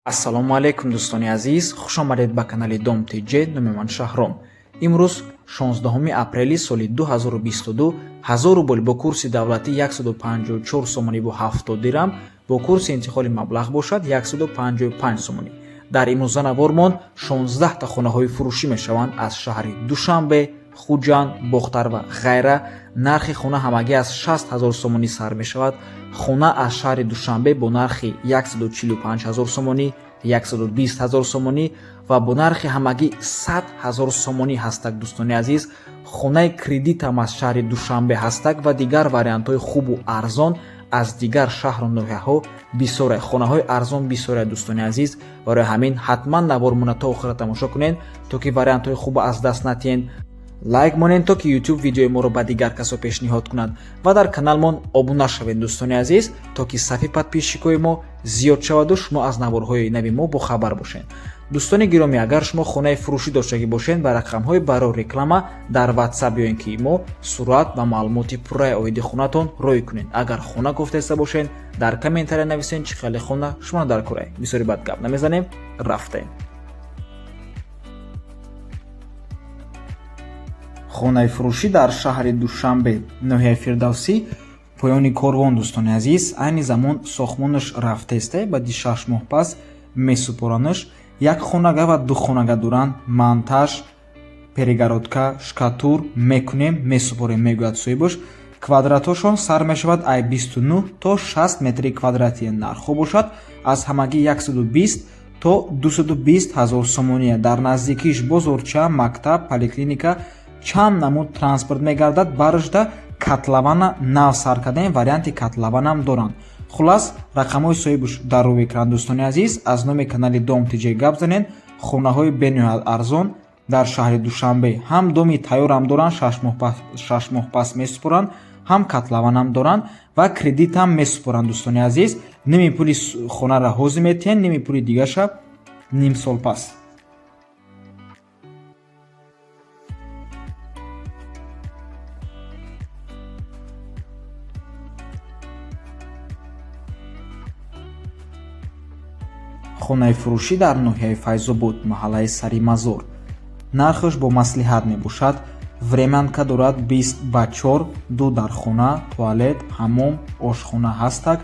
ассалому алайкум дӯстони азиз, хушомадед ба канали Dom TJ. номи ман Шаҳром. имрӯз 16 апрели соли 2022 1000 рубл бо курси давлатӣ 154 сомонӣ бо 70 дирам, бо курси интиқоли маблағ бошад 155 сомонӣ. дар имрӯза навормон 16 та хонаҳои фурӯшӣ мешаванд аз шаҳри Душанбе, Хуҷанд, Бохтар ва ғайра. нархи хона ҳамагӣ аз 60 000 сомонӣ сар мешавад. хона аз шаҳри Душанбе бо нархи 145 000 сомонӣ, 120 000 сомонӣ ва бо нархи ҳамагӣ 100 000 сомонӣ ҳастак. дӯстони азиз, хонаи кредитам аз шаҳри Душанбе ҳастак ва дигар вариантҳои хубу арзон аз дигар шаҳру ноҳияҳо бисёре. хонаҳои арзон бисёре дӯстони азиз. барои ҳамин ҳатман навормона то охира тамошо кунед, то ки вариантҳои хубо аз даст натиҳед. лайк монед, то ки YouTube видеои моро ба дигар касо пешниҳод кунад ва дар каналмон обуна шавед дӯстони азиз, то ки сафи подписчикои мо зиёд шаваду шумо аз наворҳои нави мо бохабар бошед. дӯстони гиромӣ, агар шумо хонаи фурӯшӣ доштагӣ бошед, ба рақамҳои барои реклама дар WhatsApp ёен ки мо сурат ва маълумоти пурраи оиди хонатон рой кунед. агар хона гуфтаиста бошед, дар комментария нависед чӣ хели хона шумо дар кораи. бисёри бад гап намезанем, рафтем. хонаи фурӯшӣ дар шаҳри Душанбе, ноҳияи Фирдавсӣ, поёни корвон дӯстони азиз. айни замон сохтмонаш рафтаиста, баъди 6 моҳ пас месупоранаш. як хонага ва ду хонага доранд. монтаж, перегородка, шкатур мекунем, месупорем, мегӯяд соҳибаш. квадратҳошон сар мешавад ай 29 то 60 метри квадратия. нархҳо бошад аз ҳамагӣ 120 то 220 000 сомония. дар наздикиш бозорча, мактаб, поликлиника, чанд намуд транспорт мегардад. барашда котлована нав сар кардаем, варианти котлованам доранд. хулас рақамҳои соҳибаш дар рӯи экран дӯстони азиз. аз номи канали Dom TJ гап занед. хонаҳои бениҳоят арзон дар шаҳри Душанбе ҳам доми тайёрам доранд, 6 моҳ пас месупоранд, ҳам котлованам доранд ва кредитам месупоранд дӯстони азиз. ними пули хонара ҳозир метиҳанд, ними пули дигаша ним сол пас. хонаи фурӯшӣ дар ноҳияи Файзобод, маҳаллаи Сари Мазор. нархаш бо маслиҳат мебошад. времянка дорад 20 ба 4, 2 дар хона, туалет, ҳаммом, ошхона ҳастак.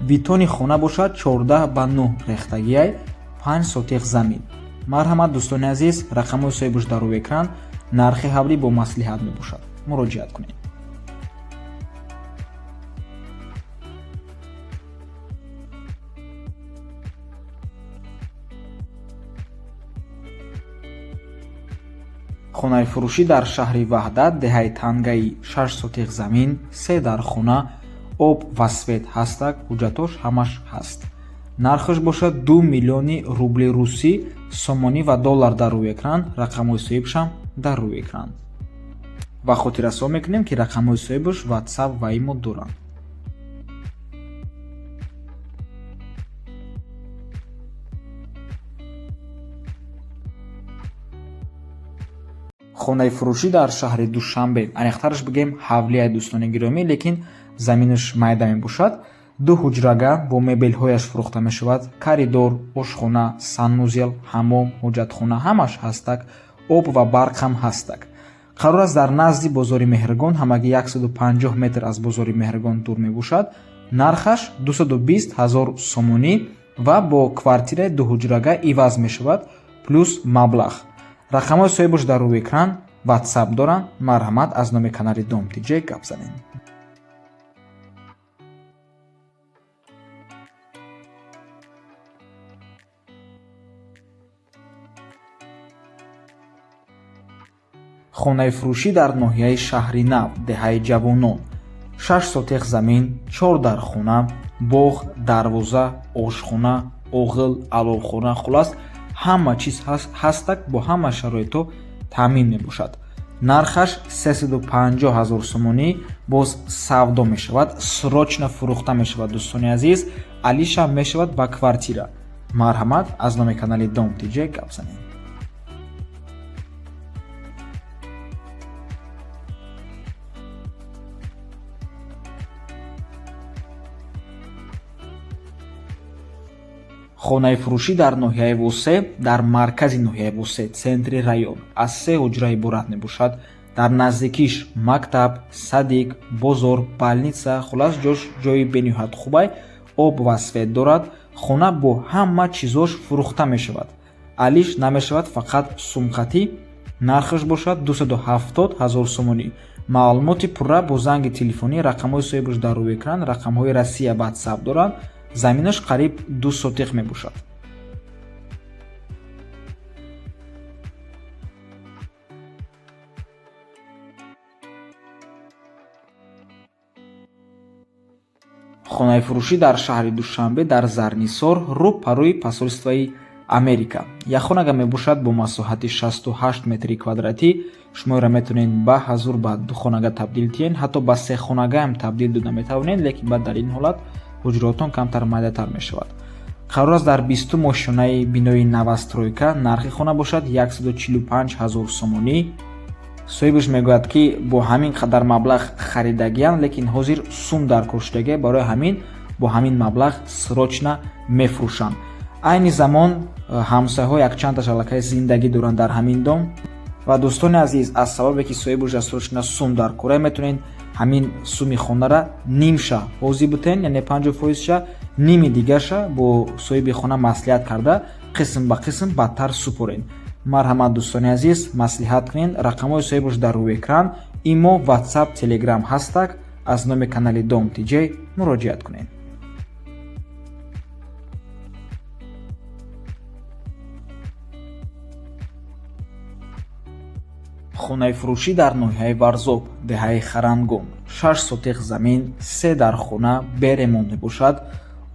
битони хона бошад 14 ба 9 рехтагиай, 5 сотиқ замин. марҳамат дӯстони азиз, рақамҳои соҳибаш дар рӯи экран. нархи ҳавлӣ бо маслиҳат мебошад. муроҷиат кунед. хонаи фурӯшӣ дар шаҳри Ваҳдат, деҳаи Тангаи, 6 сотиқ замин, 3 дар хона, об ва свет ҳастак. ҳуҷҷатош ҳамаш ҳаст. нархаш бошад 2 миллиони рубли русӣ, сомонӣ ва доллар дар рӯи экран. рақамҳои соҳибашам дар рӯи экран. ва хотиррасо мекунем ки рақамҳои соҳибаш WhatsApp ва имо доранд. хонаи фурӯшӣ дар шаҳри Душанбе, аниқтараш бигем ҳавлия дӯстони гиромӣ, лекин заминаш майда мебошад. 2 ҳуҷрага бо мебелҳояш фурӯхта мешавад. коридор, ошхона, санузел, ҳаммом, ҳоҷатхона ҳамаш ҳастак. об ва барқ ҳам ҳастак. қарор аст дар назди бозори Меҳригон, ҳамагӣ 150 метр аз бозори Меҳригон дур мебошад. нархаш 220 000 сомонӣ ва бо квартираи 2 ҳуҷрага иваз мешавад плюс маблағ. рақамҳои соҳибаш дар рӯи экран. WhatsApp доранд. марҳамат, аз номи канали Dom TJ гап занед. хонаи фурӯшӣ дар ноҳияи шаҳри Нав, деҳаи Ҷавонон, 6 сотиқ замин, 4 дар хона, боғ, дарвоза, ошхона, оғил, аловхона, хулас ҳама чиз ҳастак. бо ҳама шароито таъмин мебошад. нархаш 350 000 сомонӣ. боз савдо мешавад, срочна фурӯхта мешавад дӯстони азиз. алишам мешавад ба квартира. марҳамат, аз номи канали Dom TJ гап занед. хонаи фурӯшӣ дар ноҳияи Вусе, дар маркази ноҳияи Вусе, центри район аз 3 ҳуҷра иборат мебошад. дар наздикиш мактаб, садик, бозор, балниса, хулас ҷои бениҳоят хубай, об ва свет дорад. хона бо ҳама чизош фурӯхта мешавад. алиш намешавад, фақат сумхатӣ. нархаш бошад 270 000 сомонӣ. маълумоти пурра бо занги телефонӣ, рақамҳои соҳибаш дар рӯи экран, рақамҳои Россия WhatsApp доранд. заминаш қариб 2 сотиқ мебошад. хонаи фурӯшӣ дар шаҳри Душанбе дар Зарнисор, рӯ па рӯи посольствои Америка. як хонага мебошад бо масоҳати 68 метри квадратӣ. шуморо метавонед ба ҳазур ба 2 хонага табдил диҳед, ҳатто ба 3 хонага ҳам табдил дода метавонед, лекин баъд дар ин ҳолат ҳуҷротон камтар майдатар мешавад. қарор аст дар 20 мошинаи бинои навастройка нархи хона бошад 145 000 сомонӣ. соҳибаш мегӯяд, ки бо ҳамин қадар маблағ харидагиянд, лекин ҳозир сум дар кор шудагия, барои ҳамин бо ҳамин маблағ срочна мефурӯшанд. айни замон ҳамсояҳо якчандаш аллакай зиндагӣ доранд дар ҳамин дом. ва дӯстони азиз, аз сабабе ки соҳибаш срочна сум дар кора, метавонед ҳамин суми хонара нимша ҳозир бутен, яъне 50%ша, ними дигарша бо соҳиби хона маслиҳат карда қисм ба қисм бадтар супоред. марҳамат дӯстони азиз, маслиҳат кунед. рақамҳои соҳибаш дар рӯи экран, имо, WhatsApp, Telegram ҳастак. аз номи канали Dom TJ муроҷиат кунед. хонаи фурӯшӣ дар ноҳияи Варзоб, деҳаи Харангон, 6 сотиқ замин, 3 дар хона беремонт мебошад.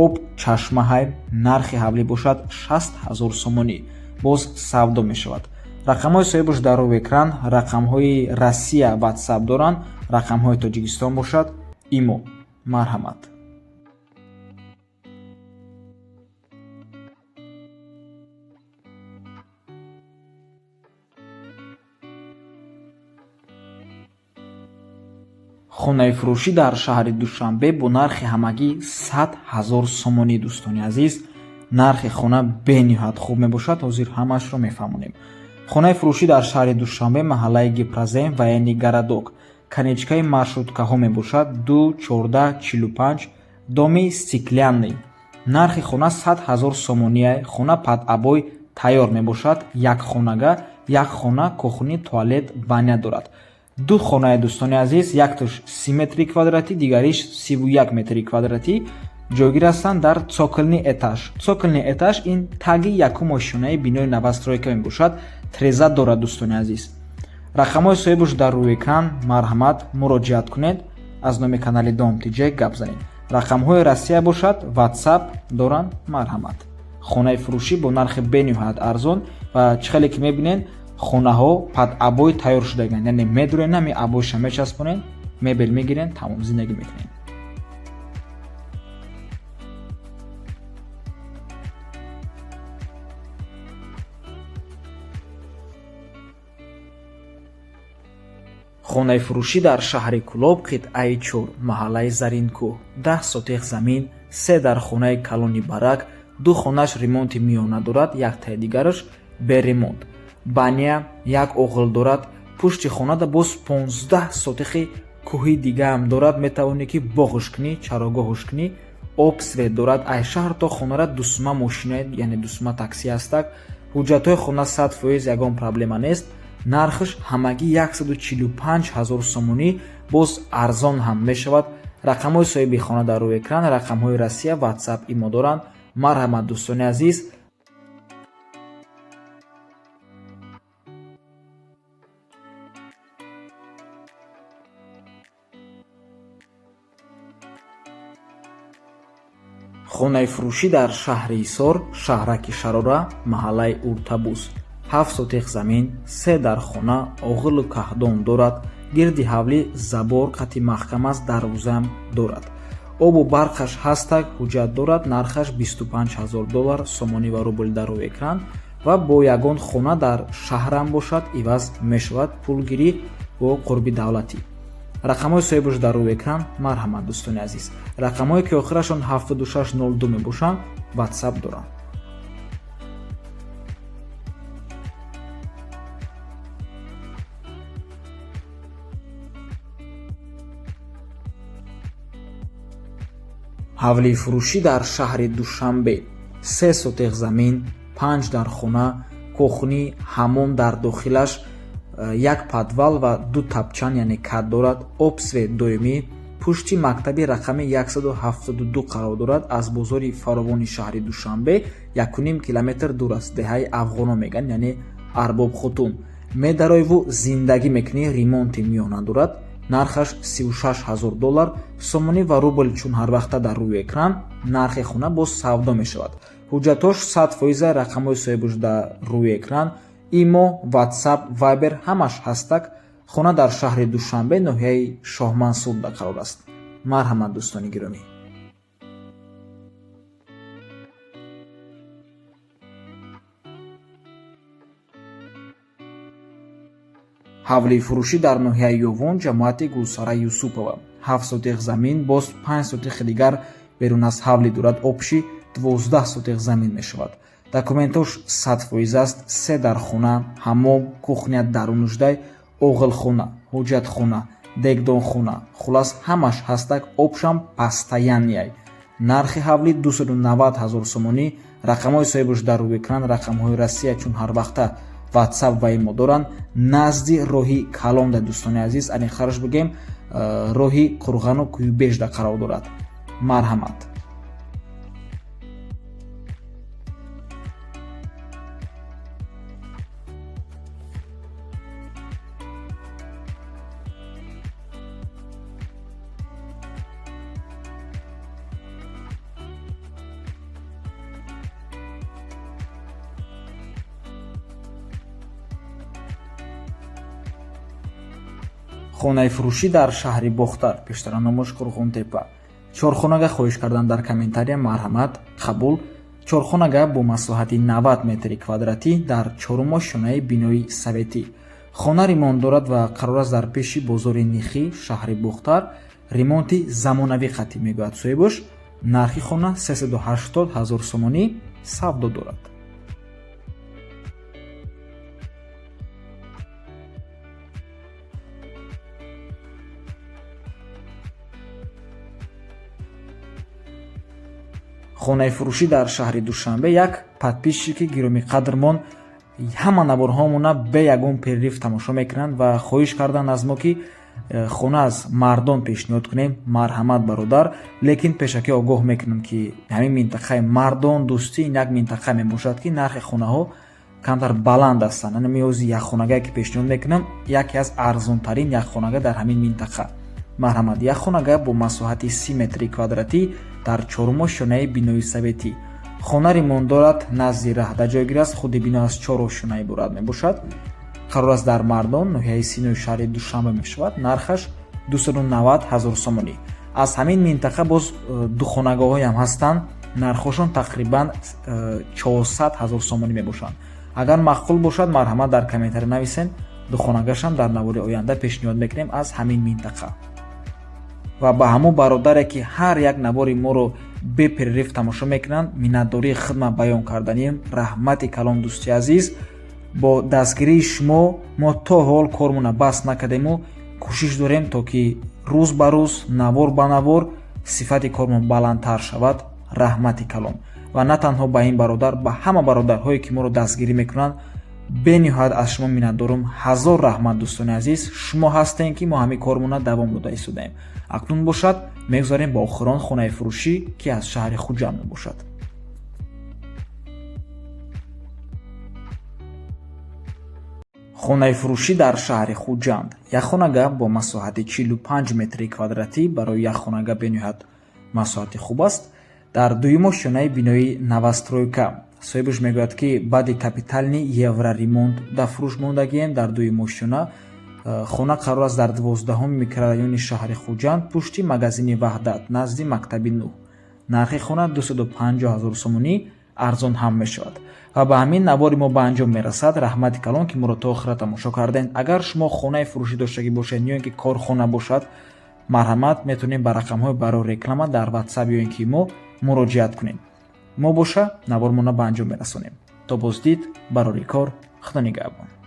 об, чашмаҳайр, нархи ҳавлӣ бошад 60 000 сомонӣ. боз савдо мешавад. рақамҳои соҳибаш дар рӯи экран, рақамҳои Россия WhatsApp доранд, рақамҳои Тоҷикистон бошад имо. марҳамат. хонаи фурӯшӣ дар шаҳри Душанбе бо нархи ҳамагӣ 100 000 сомонӣ. дӯстони азиз, нархи хона бениҳоят хуб мебошад, ҳозир ҳамаашро мефаҳмонем. хонаи фурӯшӣ дар шаҳри Душанбе, маҳаллаи Гипразем ва яъни Гарадок, каничкаи маршруткаҳо мебошад 2 14 45, доми стеклянный. нархи хона 100 000 сомонӣ. хона падъабой тайёр мебошад. як хонага, як хона, кухни, туалет, баня дорад. ду хонаи дӯстони азиз, яктош 30 метри квадратӣ, дигариш 31 метри квадратӣ ҷойгир ҳастанд дар цоколни этаж. цоколни этаж ин таги якум мошинаи бинои навастройка мебошад. треза дорад дӯстони азиз. рақамҳои соҳибаш дар рӯи экран. марҳамат, муроҷиат кунед. аз номи канали Dom TJ гап занед. рақамҳои Россия бошад, WhatsApp доранд. марҳамат. хонаи фурӯшӣ бо нархи бениҳоят арзон ва чӣ хеле ки мебинед, хонаҳо падъабой тайёр шудаганд, яъне медурен, ҳами абойша мечаспонед, мебел мегирен, тамом зиндагӣ мекунед. хонаи фурӯшӣ дар шаҳри Кӯлоб, қитъаи 4, маҳаллаи Заринкӯҳ, 10 сотиқ замин, 3 дар хонаи Калони Барак, 2 хонаш ремонти миёна дорад, яктаи дигараш беремонт. баня, як оғил дорад. пушти хонада боз 15 сотиқи кӯҳи дигаам дорад, метавонӣ ки боғш кунӣ, чарогоҳш кунӣ. об, свет дорад. ай шаҳр то хонара дусума мошина, яъне дусума такси ҳастак. ҳуҷҷатҳои хона 100%, ягон проблема нест. нархаш ҳамагӣ 145 000 сомонӣ, боз арзон ҳам мешавад. рақамҳои соҳиби хона дар рӯи экран, рақамҳои Россия WhatsApp имо доранд. марҳамат дӯстони азиз. хонаи фурӯшӣ дар шаҳри Ҳисор, шаҳраки Шарора, маҳаллаи Уртабуз, 7 сотиқ замин, 3 дар хона, оғилу каҳдон дорад. гирди ҳавлӣ забор қати маҳкам аст, дарвозаам дорад. обу барқаш ҳастак, ҳуҷҷат дорад. нархаш $25 000 сомонӣ ва рубл дар рӯи экран ва бо ягон хона дар шаҳрам бошад, иваз мешавад пулгирӣ бо қурби давлатӣ. рақамҳои соҳибаш дар рӯи экран. марҳамат дӯстони азиз. рақамҳое ки охирашон 7602 мебошанд, WhatsApp доранд. ҳавлии фурӯшӣ дар шаҳри Душанбе 3 сотиқ замин, 5 дар хона, кухни, ҳаммом дар дохилаш, 1 подвал ва 2 тапчан яъне кат дорад. Обсвет доимӣ пушти мактаби рақами 172 қарор дорад. Аз бозори фаровони шаҳри Душанбе 1,5 километр дур аст. Деҳаи афғоно меган, яъне арбоб хутун. Медароеву зиндагӣ мекунӣ, ремонти миёна дорад. нархаш $36,000 сомонӣ ва рубл, чун ҳар вақта дар рӯи экран нархи хона боз савдо мешавад. ҳуҷҷатош 100% рақамҳои соҳибуш дар рӯи экран, имо, ватсап, вайбер ҳамаш ҳастак. хона дар шаҳри Душанбе, ноҳияи Шоҳмансурда қарор аст. марҳамат дӯстони гиромӣ. ҳавлии фурӯшӣ дар ноҳияи Ёвон, ҷамоати Гулсара Юсупова. 7 сотиқ замин, боз 5 сотиқи дигар берун аз ҳавлӣ дорад. обши 12 сотиқ замин мешавад. документош 100% аст. 3 дар хона, ҳаммом, кухня, дарунуждай, оғилхона, ҳуҷҷатхона, дегдонхона, хулас ҳамаш ҳастак. обшам пастаяняй. нархи ҳавлӣ $290,000 сомонӣ. рақамҳои соҳибуш дар рӯи экран рақамҳои Россия, чун ҳар вақта ватсап ва имо доранд. назди роҳи Калонда дӯстони азиз, анихараш бигем роҳи Қурғану Кӯюбежда қарор дорад. марҳамат. хонаи фурӯшӣ дар шаҳри Бохтар, пештараномош Қурғонтепа. чорхонага хоҳиш кардан дар комментария. марҳамат, қабул. чорхонага бо масоҳати 90 метри квадратӣ дар чорум ошёнаи бинои советӣ. хона ремонт дорад ва қарор аст дар пеши бозори Нихӣ, шаҳри Бохтар. ремонти замонавӣ қатъӣ мегӯяд соҳибуш. нархи хона $380,000 сомонӣ савдо дорад. хонаи фурӯшӣ дар шаҳри Душанбе. як подписчики гиромиқадрмон ҳама наворҳоамона бе ягон перерив тамошо мекунанд ва хоҳиш кардан аз мо ки хона аз мардон пешниҳод кунем. марҳамат бародар, лекин пешакӣ огоҳ мекунам ки ҳамин минтақаи мардон дӯстӣ ин як минтақа мебошад ки нархи хонаҳо камтар баланд ҳастанд. намиёзи якхонагае ки пешниҳод мекунам, яке аз арзонтарин якхонага дар ҳамин минтақа. марҳамат. якхонага бо масоҳати 30 метри квадратӣ дар чорум ошёнаи бинои советӣ. хона ремонт дорад, назди раҳда ҷойгир аст. худи бино аз 4 ошёна иборат мебошад. қарор аст дар Мардон, ноҳияи синои шаҳри Душанбе мешавад. нархаш $290,000 сомонӣ. аз ҳамин минтақа боз духонагоҳоям ҳастанд. нархошон тақрибан $400,000 сомонӣ мебошанд. агар маъқул бошад, марҳамат дар комментария нависен. духонагашам дар навори оянда пешниҳод мекунем аз ҳамин минтақа. ва ба ҳамон бародаре ки ҳар як навори моро бе перерив тамошо мекунанд, миннатдории хидмат баён карданем. раҳмати калон дӯсти азиз, бо дастгирии шумо мо то ҳол кормона бас накардему. кӯшиш дорем то ки рӯз ба рӯз, навор ба навор сифати кормон баландтар шавад. раҳмати калон. ва на танҳо ба ин бародар, ба ҳама бародарҳое ки моро дастгирӣ мекунанд бениҳоят аз шумо миннатдорум. ҳазор раҳмат дӯстони азиз, шумо ҳастем ки мо ҳамин кормона давом дода истодаем. акнун бошад мегузарем ба охирон хонаи фурӯшӣ ки аз шаҳри Хуҷанд мебошад. хонаи фурӯшӣ дар шаҳри Хуҷанд. як хонага бо масоҳати 45 метри квадратӣ барои як хонага бениҳоят масоҳати хуб аст. дар дуюм ошёнаи бинои Новостройка. соҳибуш мегӯяд ки баъди капитални евроремонт да фурӯш мондагием дар дуюм ошёна. хона қарор аст дар 12 микрорайони шаҳри Хуҷанд, пушти магазини Ваҳдат, назди мактаби Нӯҳ. нархи хона $250,000 сомонӣ арзон ҳам мешавад. ва ба ҳамин навори мо ба анҷом мерасад. раҳмати калон ки моро то охира тамошо кардем. агар шумо хонаи фурӯшӣ доштагӣ бошед ё ин ки корхона бошад, марҳамат, метавонед ба рақамҳои барои реклама дар ватсап ё ин ки имо муроҷиат кунед. мо боша навормона ба анҷом мерасонем. то боздид, барори кор, худо нигаҳбон.